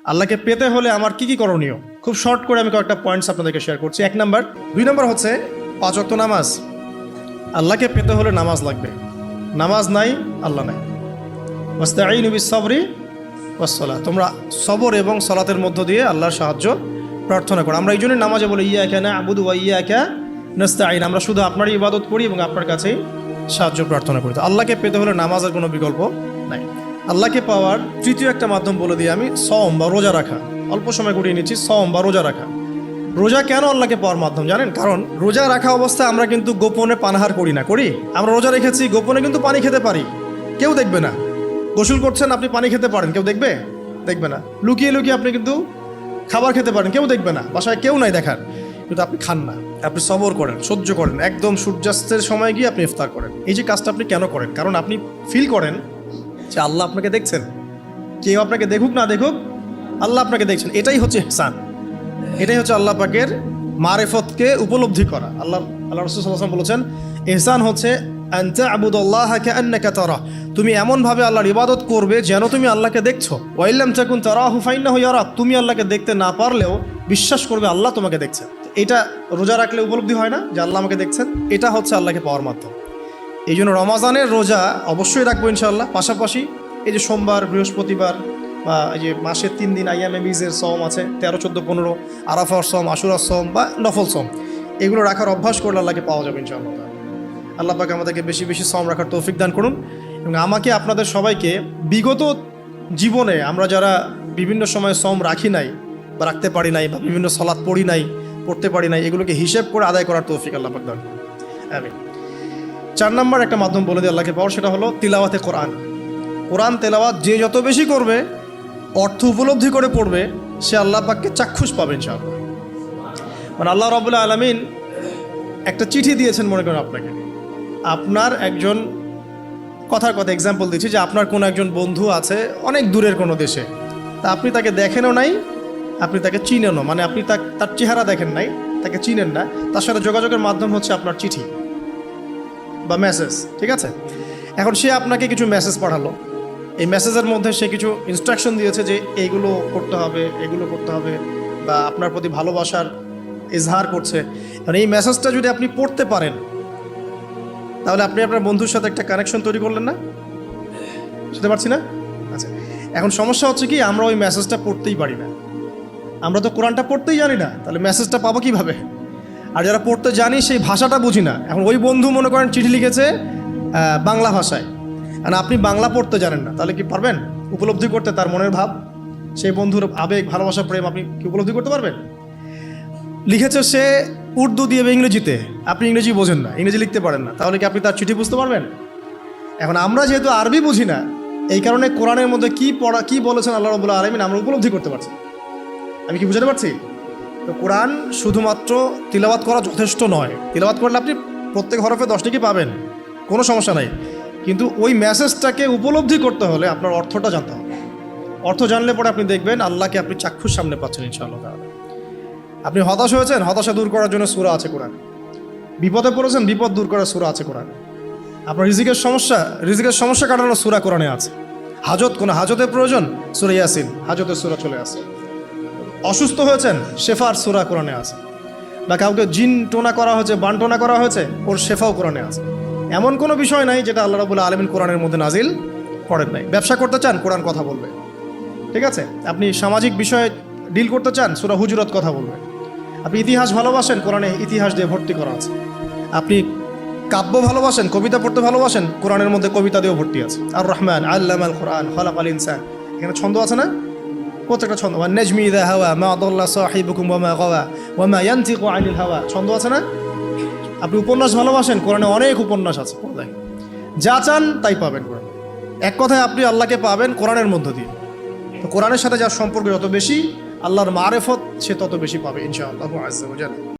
আল্লাহকে পেতে হলে আমার কি কি করণীয়, খুব শর্ট করে আমি কয়েকটা পয়েন্টস আপনাদেরকে শেয়ার করছি। 1 নাম্বার, 2 নাম্বার হচ্ছে 5 ওয়াক্ত নামাজ। আল্লাহকে পেতে হলে নামাজ লাগবে, নামাজ নাই আল্লাহ নাই। ওয়াস্তাঈনু বিস-সাবরি ওয়াস-সালাহ, তোমরা সবর এবং সালাতের মধ্য দিয়ে আল্লাহর সাহায্য প্রার্থনা করো। আমরা এই জন্য নামাজে বলি ইয়াকা না'বুদু ওয়া ইয়াকা নাস্তাঈন, আমরা শুধু আপনারই ইবাদত করি এবং আপনার কাছেই সাহায্য প্রার্থনা করি। তো আল্লাহকে পেতে হলে নামাজের কোনো বিকল্প নাই। আল্লাহকে পাওয়ার তৃতীয় একটা মাধ্যম বলে দিই আমি, সওম বা রোজা রাখা। অল্প সময় গুটিয়ে নিচ্ছি, সওম বা রোজা রাখা। রোজা কেন আল্লাহকে পাওয়ার মাধ্যম জানেন? কারণ রোজা রাখা অবস্থায় আমরা কিন্তু গোপনে পানাহার করি না, করি? আমরা রোজা রেখেছি, গোপনে কিন্তু পানি খেতে পারি, কেউ দেখবে না। গোসল করছেন, আপনি পানি খেতে পারেন, কেউ দেখবে? দেখবে না। লুকিয়ে লুকিয়ে আপনি কিন্তু খাবার খেতে পারেন, কেউ দেখবে না, বাসায় কেউ নাই দেখার, কিন্তু আপনি খান না। আপনি সবর করেন, সহ্য করেন, একদম সূর্যাস্তের সময় গিয়ে আপনি ইফতার করেন। এই যে কাজটা আপনি কেন করেন? কারণ আপনি ফিল করেন যে আল্লাহ আপনাকে দেখছেন। কেউ আপনাকে দেখুক না দেখুক, আল্লাহ আপনাকে দেখছেন। এটাই হচ্ছে ইহসান, এটাই হচ্ছে আল্লাহ পাকের মারিফতকে উপলব্ধি করা। আল্লাহ রাসূল সাল্লাল্লাহু আলাইহি ওয়াসাল্লাম বলেছেন, ইহসান হচ্ছে আন তা'বুদাল্লাহা কাআন্নাকা তারাহ, তুমি এমনভাবে আল্লাহর ইবাদত করবে যেন তুমি আল্লাহকে দেখছো। ওয়া ইল্লাম তাকুন তারাহু ফাইন্নাহু ইয়ারাক, তুমি আল্লাহকে দেখতে না পারলেও বিশ্বাস করবে আল্লাহ তোমাকে দেখছেন। এটা রোজা রাখলে উপলব্ধি হয় না যে আল্লাহ আমাকে দেখছেন? এটা হচ্ছে আল্লাহকে পাওয়ার মাধ্যম। এই জন্য রমাজানের রোজা অবশ্যই রাখবো ইনশাআল্লাহ। পাশাপাশি এই যে সোমবার, বৃহস্পতিবার বা এই যে মাসের 3 দিন আইয়ামে বীজের সওম আছে, 13, 14, 15, আরাফার সওম, আশুরার সওম বা নফল সওম, এগুলো রাখার অভ্যাস করলে আল্লাহকে পাওয়া যাবে ইনশাআল্লাহ। আল্লাহ পাক আমাদেরকে বেশি বেশি সওম রাখার তৌফিক দান করুন। এবং আমাকে, আপনাদের সবাইকে বিগত জীবনে আমরা যারা বিভিন্ন সময় সওম রাখি নাই বা রাখতে পারি নাই, বা বিভিন্ন সালাত পড়ি নাই, পড়তে পারি নাই, এগুলোকে হিসেব করে আদায় করার তৌফিক আল্লাহ পাক দান করুন। আমিন। 4 নম্বর একটা মাধ্যম বলে দিই আল্লাহকে পাওয়ার, সেটা হলো তিলাওয়াতে কোরআন। কোরআন তেলাওয়াত যে যত বেশি করবে, অর্থ উপলব্ধি করে পড়বে, সে আল্লাহ পাককে চাক্ষুষ পাবে ইনশাআল্লাহ। মানে আল্লাহ রাব্বুল আলামিন একটা চিঠি দিয়েছেন, মনে করেন আপনাকে, আপনার একজন, কথার কথা এক্সাম্পল দিচ্ছি, যে আপনার কোনো একজন বন্ধু আছে অনেক দূরের কোনো দেশে, তা আপনি তাকে দেখেনও নাই, আপনি তাকে চিনেনও, মানে আপনি তার চেহারা দেখেন নাই, তাকে চিনেন না, তার সাথে যোগাযোগের মাধ্যম হচ্ছে আপনার চিঠি বা মেসেজ, ঠিক আছে? এখন সে আপনাকে কিছু মেসেজ পাঠালো, এই মেসেজের মধ্যে সে কিছু ইনস্ট্রাকশন দিয়েছে যে এইগুলো করতে হবে, এগুলো করতে হবে, বা আপনার প্রতি ভালোবাসার ইজহার করছে। কারণ এই মেসেজটা যদি আপনি পড়তে পারেন, তাহলে আপনি আপনার বন্ধুর সাথে একটা কানেকশন তৈরি করলেন না? বুঝতে পারছি না? আচ্ছা, এখন সমস্যা হচ্ছে কি, আমরা ওই মেসেজটা পড়তেই পারি না। আমরা তো কোরআনটা পড়তেই জানি না, তাহলে মেসেজটা পাবো কীভাবে? আর যারা পড়তে জানি সেই ভাষাটা বুঝি না। এখন ওই বন্ধু মনে করেন চিঠি লিখেছে বাংলা ভাষায়, আর আপনি বাংলা পড়তে জানেন না, তাহলে কি পারবেন উপলব্ধি করতে তার মনের ভাব, সেই বন্ধুর আবেগ, ভালোবাসা, প্রেম আপনি কি উপলব্ধি করতে পারবেন? লিখেছে সে উর্দু দিয়ে বা ইংরেজিতে, আপনি ইংরেজি বোঝেন না, ইংরেজি লিখতে পারেন না, তাহলে কি আপনি তার চিঠি বুঝতে পারবেন? এখন আমরা যেহেতু আরবি বুঝি না, এই কারণে কোরআনের মধ্যে কি বলেছেন আল্লাহ রাব্বুল আলামিন আমরা উপলব্ধি করতে পারছি। আমি কি বুঝাতে পারছি? তো কোরআন শুধুমাত্র তিলাওয়াত করা যথেষ্ট নয়। তিলাওয়াত করলে আপনি প্রত্যেক হরফে 10 নেকি পাবেন, কোনো সমস্যা নাই, কিন্তু ওই মেসেজটাকে উপলব্ধি করতে হলে আপনার অর্থটা জানতে হবে। অর্থ জানলে পরে আপনি দেখবেন আল্লাহকে আপনি চাক্ষুষ সামনে পাচ্ছেন ইনশাআল্লাহ। আপনি হতাশ হয়েছেন, হতাশা দূর করার জন্য সূরা আছে কোরআন। বিপদে পড়েছেন, বিপদ দূর করার সূরা আছে কোরআন। আপনার রিজিকের সমস্যা কাটানোর সূরা কোরআনে আছে। কোনো হাজতের প্রয়োজন, সূরা ইয়াসিন, হাজতের সূরা চলে আসে। অসুস্থ হয়েছেন, শেফার সূরা কোরআনে আছে। বা কাউকে জিন টোনা করা হয়েছে, বানটোনা করা হয়েছে, ওর শেফাও কোরআনে আছে। এমন কোনো বিষয় নাই যেটা আল্লাহ রাব্বুল আলামিন কোরআনের মধ্যে নাজিল করেন নাই। ব্যবসা করতে চান, কোরআন কথা বলবে, ঠিক আছে? আপনি সামাজিক বিষয়ে ডিল করতে চান, সূরা হুজুরাত কথা বলবে। আপনি ইতিহাস ভালোবাসেন, কোরআনে ইতিহাস দিয়ে ভর্তি করা আছে। আপনি কাব্য ভালোবাসেন, কবিতা পড়তে ভালোবাসেন, কোরআনের মধ্যে কবিতা দিয়েও ভর্তি আছে। আর রহমান আল্লামাল কোরআন খালাকাল ইনসান, এখানে ছন্দ আছে না? প্রত্যেকটা ছন্দ, ওয়ান নাজমি ইযা হাওয়া মা দাল্লা সাহিবুকুম ওয়া মা গাওয়া ওয়া মা ইয়ানতিকু আনিল হাওয়া, ছন্দ আছে না? আপনি উপন্যাস ভালোবাসেন, কোরআনে অনেক উপন্যাস আছে। যা চান তাই পাবেন কোরআন। এক কথায় আপনি আল্লাহকে পাবেন কোরআনের মধ্য দিয়ে। তো কোরআনের সাথে যার সম্পর্ক যত বেশি, আল্লাহর মারেফত সে তত বেশি পাবে ইনশাআল্লাহু আযজা ওয়া জাল্লা।